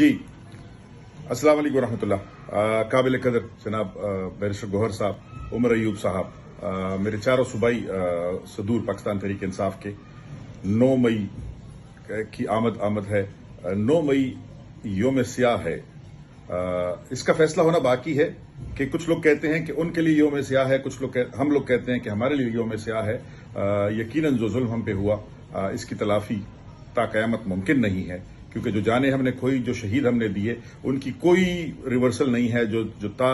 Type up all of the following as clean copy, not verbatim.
जी, अस्सलाम वालेकुम रहमतुल्लाह। काबिल कदर जनाब बैरिस्टर गौहर साहब, उमर अयूब साहब, मेरे चारों सूबाई सदूर पाकिस्तान तहरीक इंसाफ के 9 मई की आमद है। 9 मई योम सियाह है। इसका फैसला होना बाकी है कि कुछ लोग कहते हैं कि उनके लिए योम सियाह है, हम लोग कहते हैं कि हमारे लिए योम सियाह है। यकीनन जो जुल्म हम पे हुआ इसकी तलाफी ता क़यामत मुमकिन नहीं है, क्योंकि जो जाने हमने खोई, जो शहीद हमने दिए, उनकी कोई रिवर्सल नहीं है। जो ता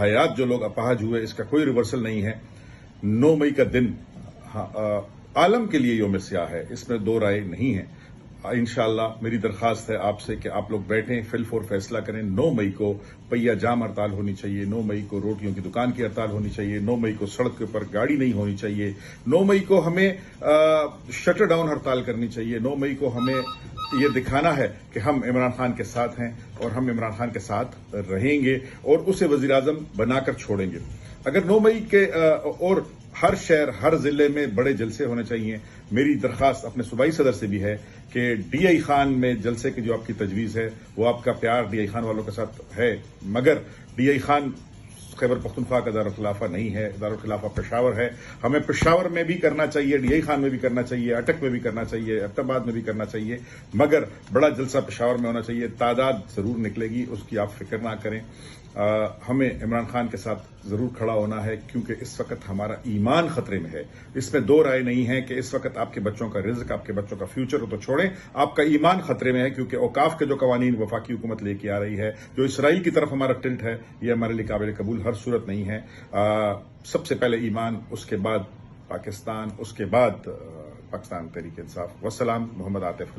हयात जो लोग अपाहज हुए, इसका कोई रिवर्सल नहीं है। 9 मई का दिन आलम के लिए योम सियाह है, इसमें दो राय नहीं है। इंशाअल्लाह मेरी दरख्वास्त है आपसे कि आप लोग बैठें, फिल फोर फैसला करें। 9 मई को पहिया जाम हड़ताल होनी चाहिए। 9 मई को रोटियों की दुकान की हड़ताल होनी चाहिए। 9 मई को सड़क के ऊपर गाड़ी नहीं होनी चाहिए। 9 मई को हमें शटर डाउन हड़ताल करनी चाहिए। 9 मई को हमें ये दिखाना है कि हम इमरान खान के साथ हैं और हम इमरान खान के साथ रहेंगे और उसे वजीर आजम बनाकर छोड़ेंगे। अगर 9 मई के और हर शहर, हर जिले में बड़े जलसे होने चाहिए। मेरी दरख्वास्त अपने सूबाई सदर से भी है कि डीआई खान में जलसे की जो आपकी तजवीज़ है, वो आपका प्यार डीआई खान वालों के साथ है, मगर डीआई खान खैबर पख्तूनख्वा का दारुल खिलाफा नहीं है, दारुल खिलाफा पेशावर है। हमें पेशावर में भी करना चाहिए, डीआई खान में भी करना चाहिए, अटक में भी करना चाहिए, अब्ताबाद में भी करना चाहिए, मगर बड़ा जलसा पेशावर में होना चाहिए। तादाद जरूर निकलेगी, उसकी आप फिक्र ना करें। हमें इमरान खान के साथ जरूर खड़ा होना है, क्योंकि इस वक्त हमारा ईमान खतरे में है। इसमें दो राय नहीं है कि इस वक्त आपके बच्चों का रिज्क, आपके बच्चों का फ्यूचर हो तो छोड़ें, आपका ईमान खतरे में है, क्योंकि औकाफ के जो कवानीन वफाकी हुकूमत लेके आ रही है, जो इसराइल की तरफ हमारा टिल्ट है, ये हमारे लिए काबिल कबूल हर सूरत नहीं है। सबसे पहले ईमान, उसके बाद पाकिस्तान, उसके बाद पाकिस्तान तहरीक इंसाफ। वस्सलाम। मोहम्मद आतिफ।